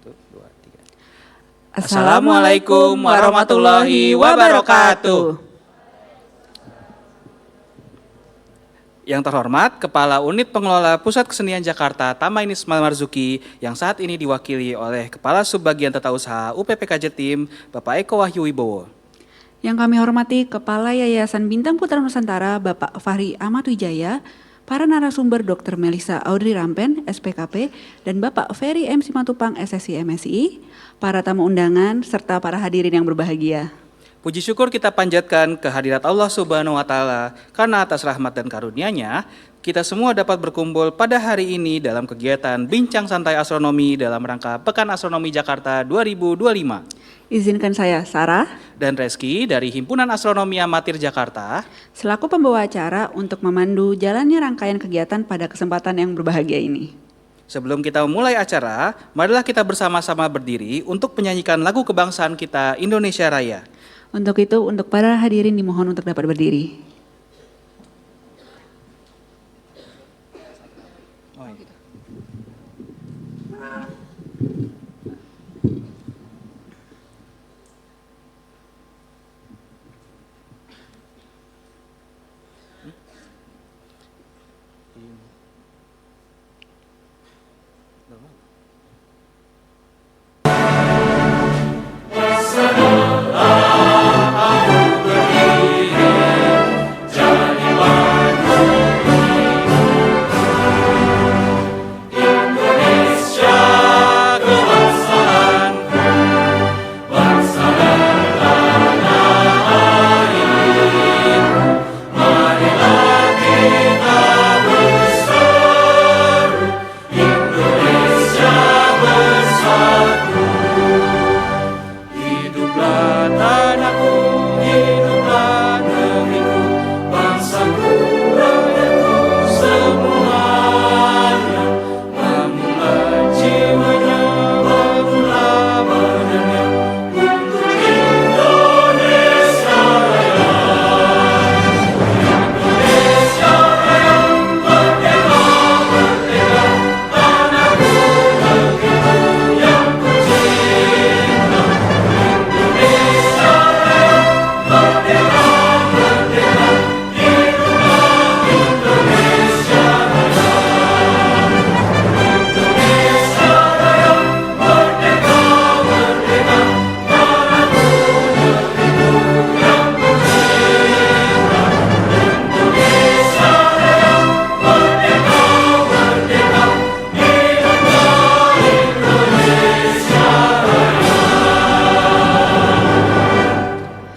Satu, dua, tiga. Assalamualaikum warahmatullahi wabarakatuh. Yang terhormat Kepala Unit Pengelola Pusat Kesenian Jakarta Tamain Ismail Marzuki yang saat ini diwakili oleh Kepala Subbagian Tata Usaha UPPK Jatim Bapak Eko Wahyu Wibowo. Yang kami hormati Kepala Yayasan Bintang Putra Nusantara Bapak Fahri Ahmad Wijaya, para narasumber Dr. Melisa Audrey Rampen, SPKP, dan Bapak Ferry M. Simatupang, SSI MSI, para tamu undangan, serta para hadirin yang berbahagia. Puji syukur kita panjatkan kehadirat Allah Subhanahu wa Ta'ala karena atas rahmat dan karunia-Nya kita semua dapat berkumpul pada hari ini dalam kegiatan Bincang Santai Astronomi dalam rangka Pekan Astronomi Jakarta 2025. Izinkan saya, Sarah Dan Reski dari Himpunan Astronomi Amatir Jakarta selaku pembawa acara untuk memandu jalannya rangkaian kegiatan pada kesempatan yang berbahagia ini. Sebelum kita memulai acara, marilah kita bersama-sama berdiri untuk menyanyikan lagu kebangsaan kita Indonesia Raya. Untuk itu, untuk para hadirin dimohon untuk dapat berdiri.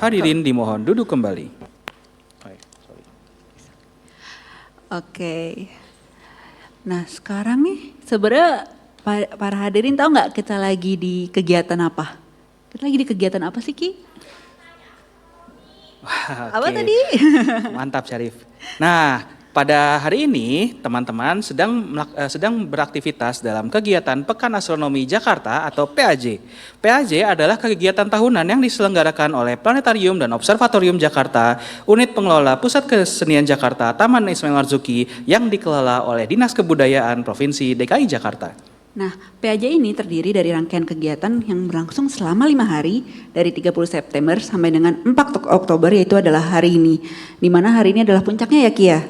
Hadirin dimohon duduk kembali. Oke. Nah, sekarang nih sebenarnya para hadirin tahu nggak kita lagi di kegiatan apa? Kita lagi di kegiatan apa sih, Ki? Wah, Apa oke. tadi? Mantap Syarif. Nah, pada hari ini teman-teman sedang beraktivitas dalam kegiatan Pekan Astronomi Jakarta atau PAJ. PAJ adalah kegiatan tahunan yang diselenggarakan oleh Planetarium dan Observatorium Jakarta, Unit Pengelola Pusat Kesenian Jakarta Taman Ismail Marzuki yang dikelola oleh Dinas Kebudayaan Provinsi DKI Jakarta. Nah, PAJ ini terdiri dari rangkaian kegiatan yang berlangsung selama 5 hari dari 30 September sampai dengan 4 Oktober, yaitu adalah hari ini. Di mana hari ini adalah puncaknya ya, Ki ya?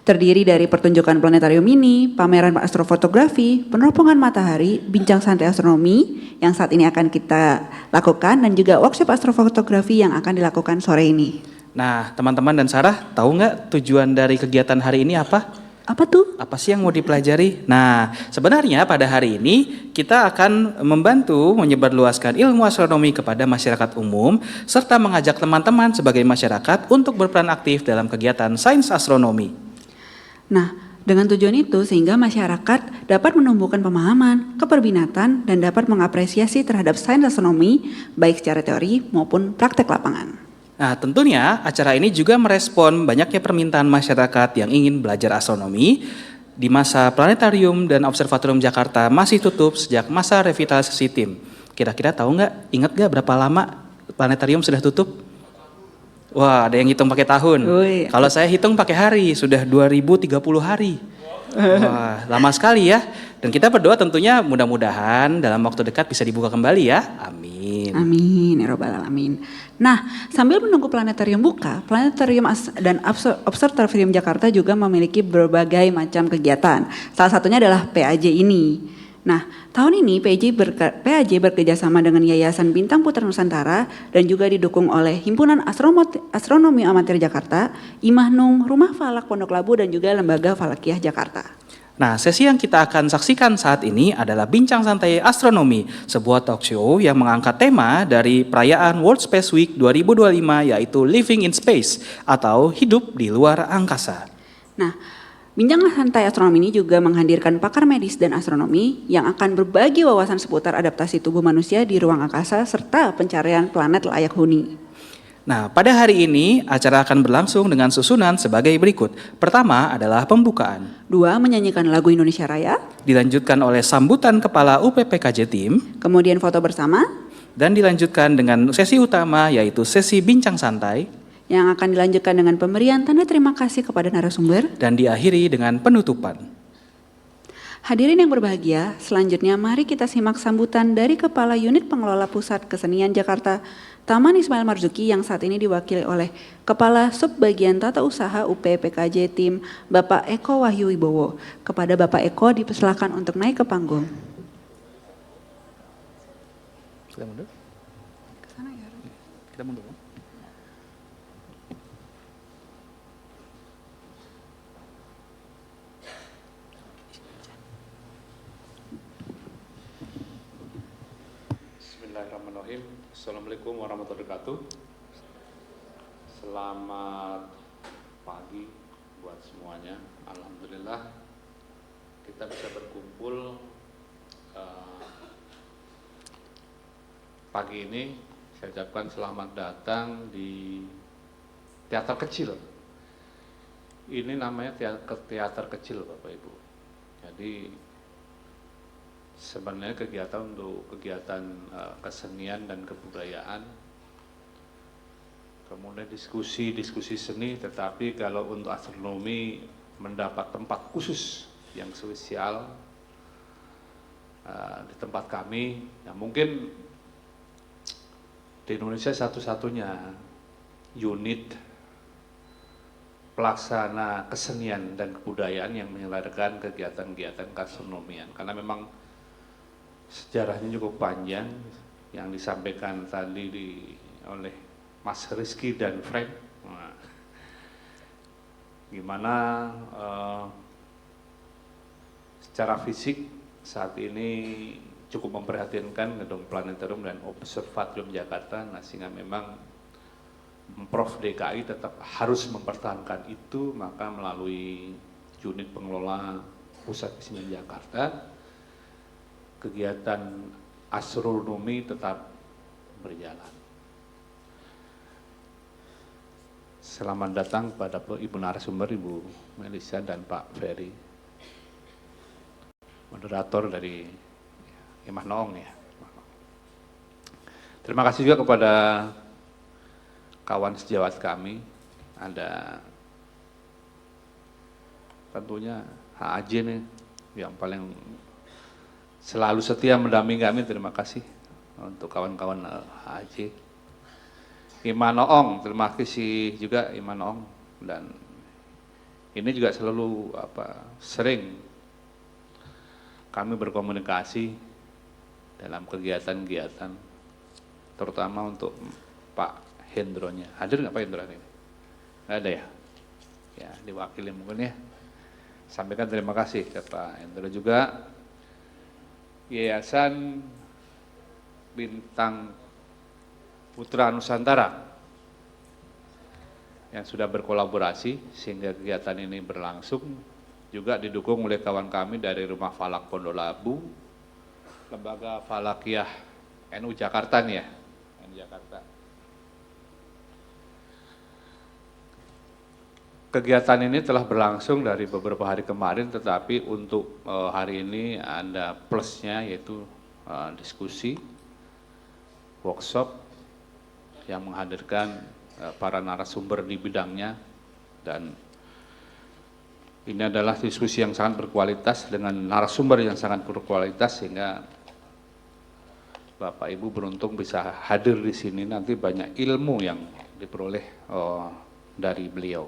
Terdiri dari pertunjukan planetarium mini, pameran astrofotografi, peneropongan matahari, bincang santai astronomi yang saat ini akan kita lakukan, dan juga workshop astrofotografi yang akan dilakukan sore ini. Nah, teman-teman dan Sarah, tahu nggak tujuan dari kegiatan hari ini apa? Apa tuh? Apa sih yang mau dipelajari? Nah, sebenarnya pada hari ini kita akan membantu menyebarluaskan ilmu astronomi kepada masyarakat umum serta mengajak teman-teman sebagai masyarakat untuk berperan aktif dalam kegiatan sains astronomi. Nah, dengan tujuan itu sehingga masyarakat dapat menumbuhkan pemahaman, keperbinatan, dan dapat mengapresiasi terhadap sains astronomi baik secara teori maupun praktek lapangan. Nah, tentunya acara ini juga merespon banyaknya permintaan masyarakat yang ingin belajar astronomi di masa Planetarium dan Observatorium Jakarta masih tutup sejak masa revitalisasi tim. Kira-kira tahu nggak, ingat nggak berapa lama Planetarium sudah tutup? Wah, ada yang hitung pakai tahun. Ui. Kalau saya hitung pakai hari, sudah 2030 hari. Wah, lama sekali ya. Dan kita berdoa tentunya mudah-mudahan dalam waktu dekat bisa dibuka kembali ya. Amin. Amin, ya robbal alamin. Nah, sambil menunggu planetarium buka, planetarium dan observatorium Jakarta juga memiliki berbagai macam kegiatan. Salah satunya adalah PAJ ini. Nah, tahun ini PAJ bekerjasama dengan Yayasan Bintang Putra Nusantara dan juga didukung oleh Himpunan Astronomi Amatir Jakarta, Imahnung, Rumah Falak Pondok Labu, dan juga Lembaga Falakiyah Jakarta. Nah, sesi yang kita akan saksikan saat ini adalah Bincang Santai Astronomi, sebuah talk show yang mengangkat tema dari perayaan World Space Week 2025 yaitu Living in Space atau hidup di luar angkasa. Nah, Bincang Santai Astronomi ini juga menghadirkan pakar medis dan astronomi yang akan berbagi wawasan seputar adaptasi tubuh manusia di ruang angkasa serta pencarian planet layak huni. Nah, pada hari ini acara akan berlangsung dengan susunan sebagai berikut. Pertama adalah pembukaan. 2. Menyanyikan lagu Indonesia Raya. Dilanjutkan oleh sambutan Kepala UPPKJ Tim. Kemudian foto bersama. Dan dilanjutkan dengan sesi utama yaitu sesi Bincang Santai. Yang akan dilanjutkan dengan pemberian tanda terima kasih kepada narasumber. Dan diakhiri dengan penutupan. Hadirin yang berbahagia, selanjutnya mari kita simak sambutan dari Kepala Unit Pengelola Pusat Kesenian Jakarta, Taman Ismail Marzuki, yang saat ini diwakili oleh Kepala Subbagian Tata Usaha UPPKJ Tim, Bapak Eko Wahyu Wibowo. Kepada Bapak Eko dipersilakan untuk naik ke panggung. Kita mundur? Kita mundur. Bismillahirrahmanirrahim. Assalamualaikum warahmatullahi wabarakatuh. Selamat pagi buat semuanya. Alhamdulillah kita bisa berkumpul pagi ini. Saya ucapkan selamat datang di teater kecil. Ini namanya teater kecil, Bapak Ibu. Jadi sebenarnya kegiatan kesenian dan kebudayaan, kemudian diskusi seni, tetapi kalau untuk astronomi mendapat tempat khusus yang spesial di tempat kami, ya mungkin di Indonesia satu-satunya unit pelaksana kesenian dan kebudayaan yang menyelenggarakan kegiatan-kegiatan keastronomian, karena memang sejarahnya cukup panjang yang disampaikan tadi oleh Mas Rizky dan Frank. Nah, gimana secara fisik saat ini cukup memprihatinkan gedung planetarium dan observatorium Jakarta, nah sehingga memang Prof DKI tetap harus mempertahankan itu, maka melalui unit pengelola Pusat Kesenian Jakarta, kegiatan astronomi tetap berjalan. Selamat datang pada Ibu narasumber, Ibu Melisa dan Pak Ferry, moderator dari Imah Noong ya. Terima kasih juga kepada kawan sejawat kami, ada tentunya HAJ nih yang paling selalu setia mendampingi kami. Terima kasih untuk kawan-kawan HAJ. Imah Noong, terima kasih juga Imah Noong, dan ini juga selalu sering kami berkomunikasi dalam kegiatan-kegiatan, terutama untuk Pak Hendronya. Hadir nggak Pak Hendro ini? Nggak ada ya? Ya, diwakili mungkin ya. Sampaikan terima kasih ke Pak Hendro juga. Yayasan Bintang Putra Nusantara yang sudah berkolaborasi sehingga kegiatan ini berlangsung, juga didukung oleh kawan kami dari Rumah Falak Pondok Labu, Lembaga Falakiyah NU Jakarta nih ya, NU Jakarta. Kegiatan ini telah berlangsung dari beberapa hari kemarin, tetapi untuk hari ini ada plusnya, yaitu diskusi, workshop yang menghadirkan para narasumber di bidangnya, dan Ini adalah diskusi yang sangat berkualitas dengan narasumber yang sangat berkualitas sehingga Bapak Ibu beruntung bisa hadir di sini, nanti banyak ilmu yang diperoleh dari beliau.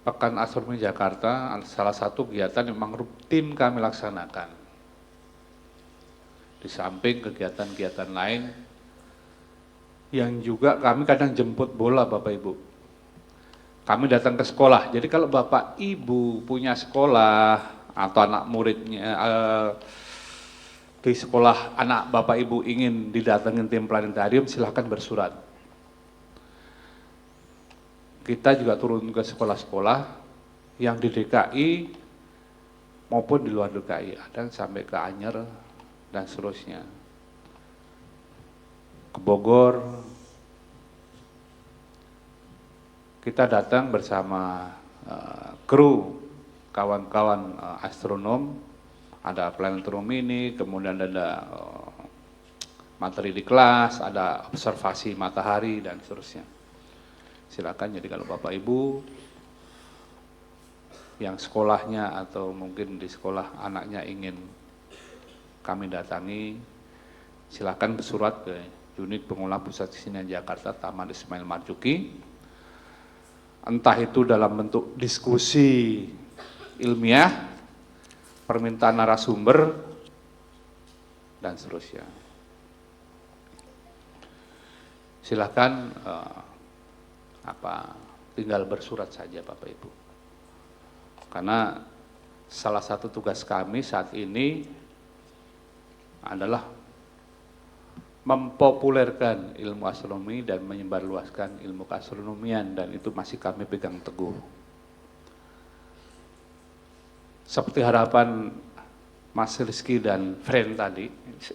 Pekan Astronomi Jakarta salah satu kegiatan yang memang rutin kami laksanakan. Di samping kegiatan-kegiatan lain yang juga kami kadang jemput bola Bapak Ibu. Kami datang ke sekolah, jadi kalau Bapak Ibu punya sekolah atau anak muridnya di sekolah anak Bapak Ibu ingin didatengin tim planetarium, silahkan bersurat. Kita juga turun ke sekolah-sekolah yang di DKI maupun di luar DKI, ada sampai ke Anyer dan seterusnya. Ke Bogor, kita datang bersama kru kawan-kawan astronom, ada planetarium ini, kemudian ada materi di kelas, ada observasi matahari dan seterusnya. Silakan, jadi kalau Bapak Ibu yang sekolahnya atau mungkin di sekolah anaknya ingin kami datangi, silakan bersurat ke Unit Pengelola Pusat Kesenian Jakarta, Taman Ismail Marzuki. Entah itu dalam bentuk diskusi ilmiah, permintaan narasumber, dan seterusnya. Silakan tinggal bersurat saja Bapak Ibu. Karena salah satu tugas kami saat ini adalah mempopulerkan ilmu astronomi dan menyebarluaskan ilmu keastronomian, dan itu masih kami pegang teguh. Seperti harapan Mas Rizky dan Friend tadi,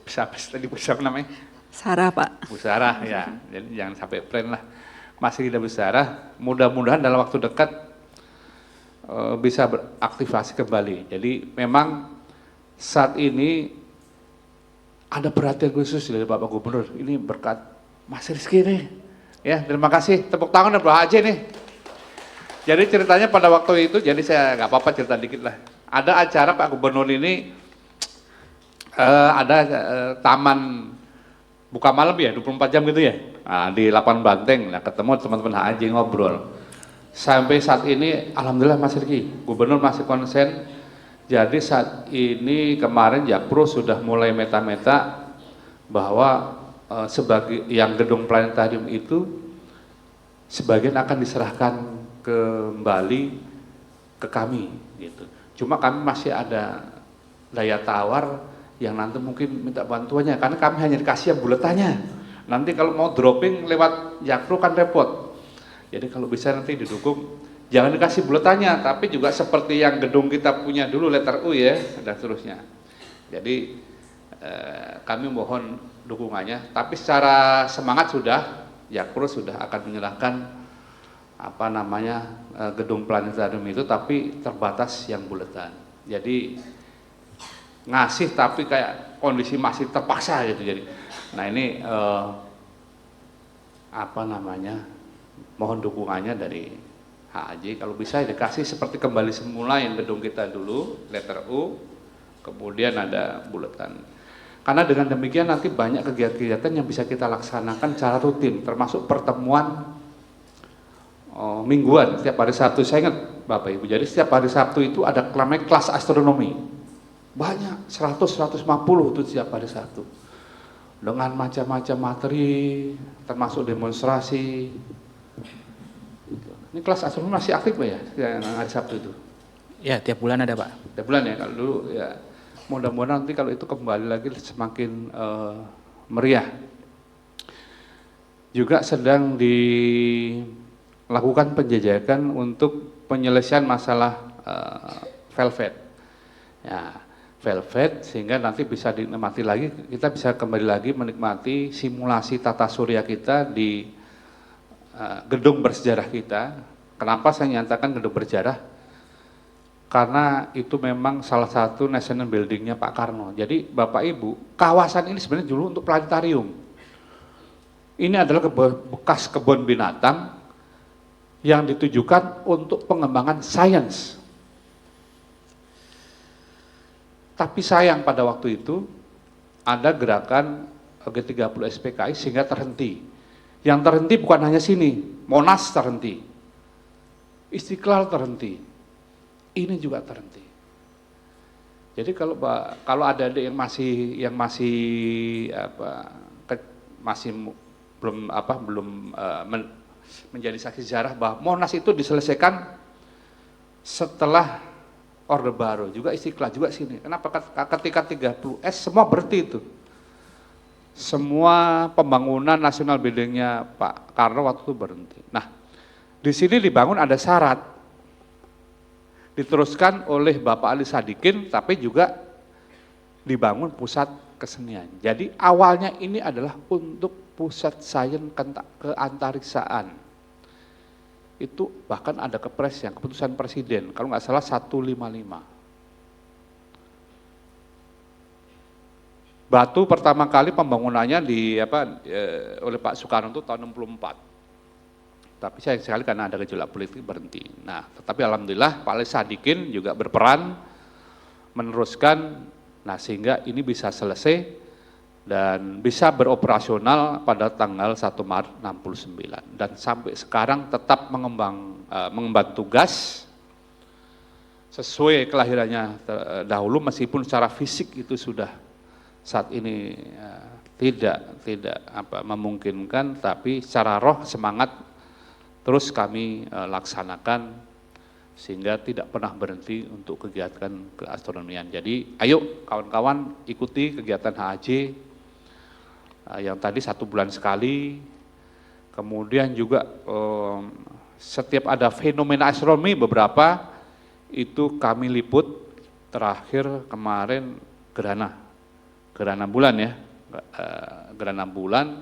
siapa namanya? Sarah Pak. Bu Sarah ya, jadi jangan sampai Friend lah. Mas Rizky dan Bu Sarah, mudah-mudahan dalam waktu dekat bisa beraktivasi kembali. Jadi memang saat ini ada perhatian khusus dari Bapak Gubernur, ini berkat Mas Rizky nih. Ya, terima kasih, tepuk tangan dan doa aja nih. Jadi ceritanya pada waktu itu, jadi saya nggak apa-apa cerita dikit lah. Ada acara Pak Gubernur ini, ada taman buka malam ya, 24 jam gitu ya, di Lapangan Banteng. Nah, ketemu teman-teman HAJ ngobrol. Sampai saat ini, alhamdulillah Mas Riki, Gubernur masih konsen. Jadi saat ini kemarin Jakpro sudah mulai meta-meta bahwa sebagai yang gedung planetarium itu sebagian akan diserahkan kembali ke kami, gitu. Cuma kami masih ada daya tawar yang nanti mungkin minta bantuannya, karena kami hanya dikasih yang buletannya. Nanti kalau mau dropping lewat Jakpro kan repot. Jadi kalau bisa nanti didukung, jangan dikasih buletannya, tapi juga seperti yang gedung kita punya dulu letter U ya, dan seterusnya. Jadi kami mohon dukungannya, tapi secara semangat sudah, Jakpro sudah akan menyerahkan gedung planetarium itu, tapi terbatas yang buletan. Jadi ngasih tapi kayak kondisi masih terpaksa gitu. Jadi nah ini mohon dukungannya dari HAJ, kalau bisa dikasih seperti kembali semula yang gedung kita dulu letter U, kemudian ada buletan. Karena dengan demikian nanti banyak kegiatan-kegiatan yang bisa kita laksanakan secara rutin, termasuk pertemuan mingguan setiap hari Sabtu. Saya ingat Bapak Ibu, jadi setiap hari Sabtu itu ada kelas astronomi. Banyak, 100-150 itu setiap hari Sabtu. Dengan macam-macam materi, termasuk demonstrasi. Ini kelas astronomi masih aktif Pak ya, yang hari Sabtu itu? Ya, tiap bulan ada Pak. Tiap bulan ya, kalau dulu ya. Mudah-mudahan nanti kalau itu kembali lagi semakin meriah. Juga sedang dilakukan penjajakan untuk penyelesaian masalah velvet. Ya, velvet sehingga nanti bisa dinikmati lagi, kita bisa kembali lagi menikmati simulasi tata surya kita di gedung bersejarah kita. Kenapa saya nyatakan gedung bersejarah? Karena itu memang salah satu national buildingnya Pak Karno. Jadi Bapak Ibu, kawasan ini sebenarnya dulu untuk planetarium. Ini adalah bekas kebun binatang yang ditujukan untuk pengembangan sains. Tapi sayang pada waktu itu ada gerakan G30 SPKI sehingga terhenti. Yang terhenti bukan hanya sini, Monas terhenti, Istiqlal terhenti, ini juga terhenti. Jadi kalau ada yang belum menjadi saksi sejarah bahwa Monas itu diselesaikan setelah Orde Baru, juga Istiqlal juga sini. Kenapa? Ketika 30S semua berhenti itu. Semua pembangunan nasional buildingnya Pak Karno waktu itu berhenti. Nah, di sini dibangun ada syarat. Diteruskan oleh Bapak Ali Sadikin, tapi juga dibangun pusat kesenian. Jadi awalnya ini adalah untuk pusat sains keantariksaan. Itu bahkan ada kepres yang keputusan presiden, kalau nggak salah 155. Batu pertama kali pembangunannya oleh Pak Soekarno itu tahun 64. Tapi sayang sekali karena ada gejolak politik berhenti. Nah, tetapi alhamdulillah Pak Ali Sadikin juga berperan meneruskan, nah sehingga ini bisa selesai dan bisa beroperasional pada tanggal 1 Maret 69. Dan sampai sekarang tetap mengemban tugas sesuai kelahirannya dahulu, meskipun secara fisik itu sudah saat ini tidak memungkinkan, tapi secara roh semangat terus kami laksanakan sehingga tidak pernah berhenti untuk kegiatan keastronomian. Jadi ayo kawan-kawan ikuti kegiatan HAJ yang tadi 1 bulan sekali, kemudian juga setiap ada fenomena astronomi beberapa itu kami liput, terakhir kemarin gerhana bulan ya, gerhana bulan,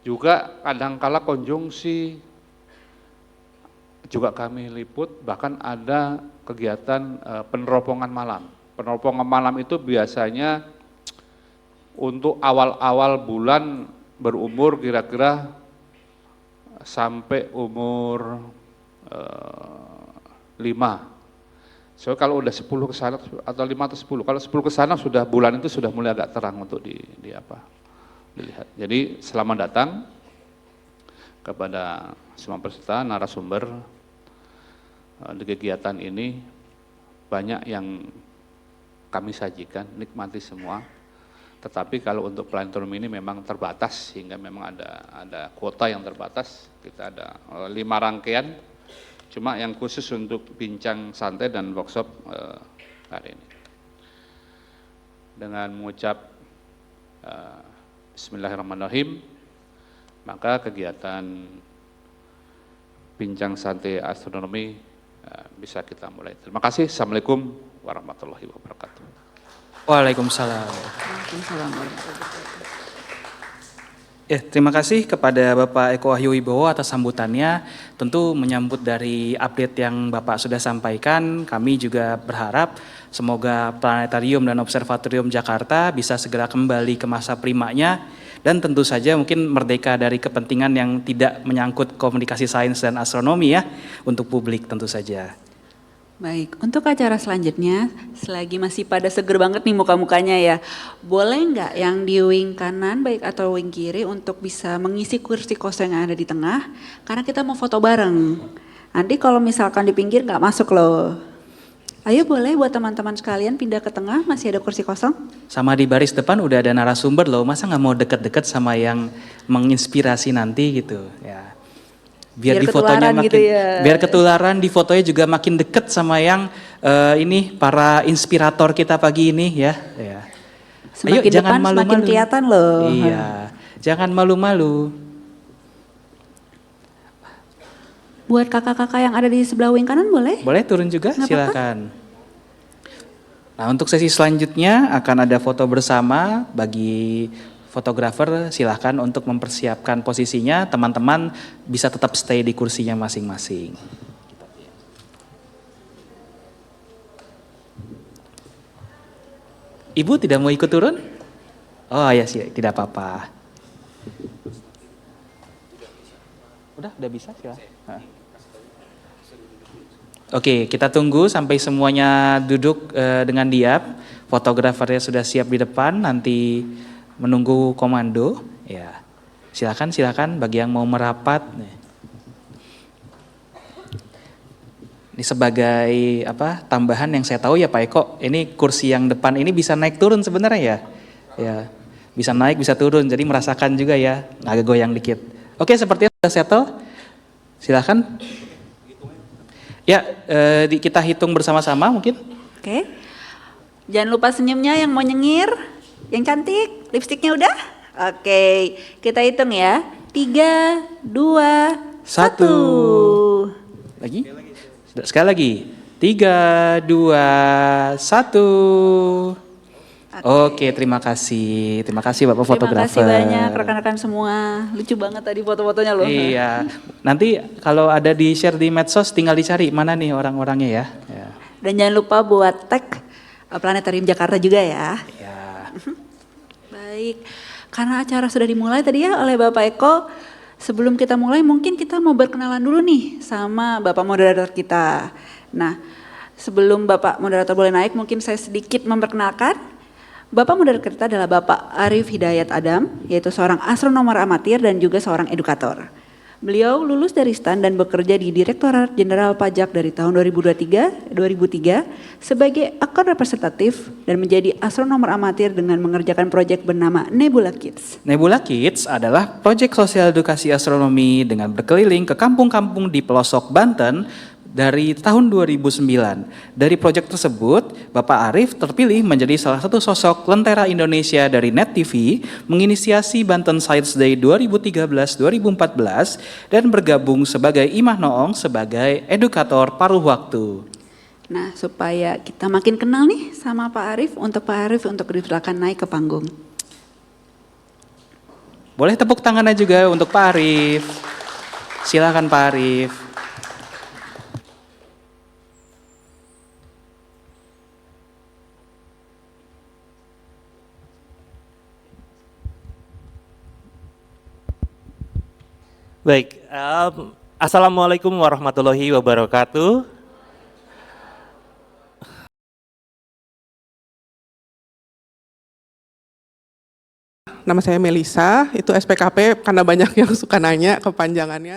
juga kadangkala konjungsi juga kami liput, bahkan ada kegiatan peneropongan malam. Peneropongan malam itu biasanya untuk awal-awal bulan berumur kira-kira sampai umur 5. So kalau udah 10 ke sana atau 5 atau 10, kalau 10 ke sana sudah bulan itu sudah mulai agak terang untuk dilihat. Jadi selamat datang kepada semua peserta, narasumber di kegiatan ini. Banyak yang kami sajikan, nikmati semua. Tetapi kalau untuk planetarium ini memang terbatas, sehingga memang ada kuota yang terbatas. Kita ada 5 rangkaian, cuma yang khusus untuk bincang santai dan workshop hari ini. Dengan mengucap Bismillahirrahmanirrahim, maka kegiatan bincang santai astronomi bisa kita mulai. Terima kasih. Assalamualaikum warahmatullahi wabarakatuh. Waalaikumsalam. Waalaikumsalam. Terima kasih kepada Bapak Eko Wahyu Wibowo atas sambutannya. Tentu menyambut dari update yang Bapak sudah sampaikan, kami juga berharap semoga Planetarium dan Observatorium Jakarta bisa segera kembali ke masa primanya, dan tentu saja mungkin merdeka dari kepentingan yang tidak menyangkut komunikasi sains dan astronomi ya, untuk publik tentu saja. Baik, untuk acara selanjutnya, selagi masih pada seger banget nih muka-mukanya ya, boleh nggak yang di wing kanan baik atau wing kiri untuk bisa mengisi kursi kosong yang ada di tengah, karena kita mau foto bareng. Nanti kalau misalkan di pinggir nggak masuk loh. Ayo boleh buat teman-teman sekalian pindah ke tengah, masih ada kursi kosong. Sama di baris depan udah ada narasumber loh, masa nggak mau deket-deket sama yang menginspirasi nanti gitu ya. Biar di fotonya makin, gitu ya. Biar ketularan, di fotonya juga makin deket sama yang ini para inspirator kita pagi ini ya. Semakin depan semakin kelihatan loh. Iya, jangan malu-malu. Buat kakak-kakak yang ada di sebelah wing kanan boleh? Boleh turun juga, Nggak silakan. Nah, untuk sesi selanjutnya akan ada foto bersama. Bagi fotografer silahkan untuk mempersiapkan posisinya, teman-teman bisa tetap stay di kursinya masing-masing. Ibu tidak mau ikut turun? Oh ya sih, tidak apa-apa. Udah bisa silahkan. Oke, kita tunggu sampai semuanya duduk dengan diam. Fotografernya sudah siap di depan, nanti menunggu komando. Ya, silakan bagi yang mau merapat. Ini sebagai tambahan yang saya tahu ya Pak Eko, ini kursi yang depan ini bisa naik turun sebenarnya ya. Ya, bisa naik bisa turun, jadi merasakan juga ya, agak goyang dikit. Oke, sepertinya sudah settle. Silakan. Ya, kita hitung bersama-sama mungkin. Oke. Jangan lupa senyumnya yang mau nyengir, yang cantik, lipstiknya udah? Oke, kita hitung ya. 3, 2, 1. Lagi? Sekali lagi. 3, 2, 1. Oke, terima kasih. Terima kasih Bapak fotografer. Terima kasih banyak rekan-rekan semua. Lucu banget tadi foto-fotonya loh. Iya. Nanti kalau ada di share di medsos tinggal dicari mana nih orang-orangnya ya. Ya. Dan jangan lupa buat tag Planetarium Jakarta juga ya. Ya. Baik. Karena acara sudah dimulai tadi ya oleh Bapak Eko, sebelum kita mulai mungkin kita mau berkenalan dulu nih sama Bapak moderator kita. Nah, sebelum Bapak moderator boleh naik, mungkin saya sedikit memperkenalkan. Bapak moderator kita adalah Bapak Arif Hidayat Adam, yaitu seorang astronomer amatir dan juga seorang edukator. Beliau lulus dari STAN dan bekerja di Direktorat Jenderal Pajak dari tahun 2003 sebagai akun representatif dan menjadi astronomer amatir dengan mengerjakan proyek bernama Nebula Kids. Nebula Kids adalah proyek sosial edukasi astronomi dengan berkeliling ke kampung-kampung di pelosok Banten dari tahun 2009. Dari proyek tersebut, Bapak Arif terpilih menjadi salah satu sosok Lentera Indonesia dari Net TV, menginisiasi Banten Science Day 2013-2014, dan bergabung sebagai Imah Noong sebagai edukator paruh waktu. Nah, supaya kita makin kenal nih sama Pak Arif, untuk dipersilakan naik ke panggung. Boleh tepuk tangannya juga untuk Pak Arif. Silakan Pak Arif. Baik, Assalamualaikum warahmatullahi wabarakatuh. Nama saya Melisa, itu SPKP karena banyak yang suka nanya kepanjangannya.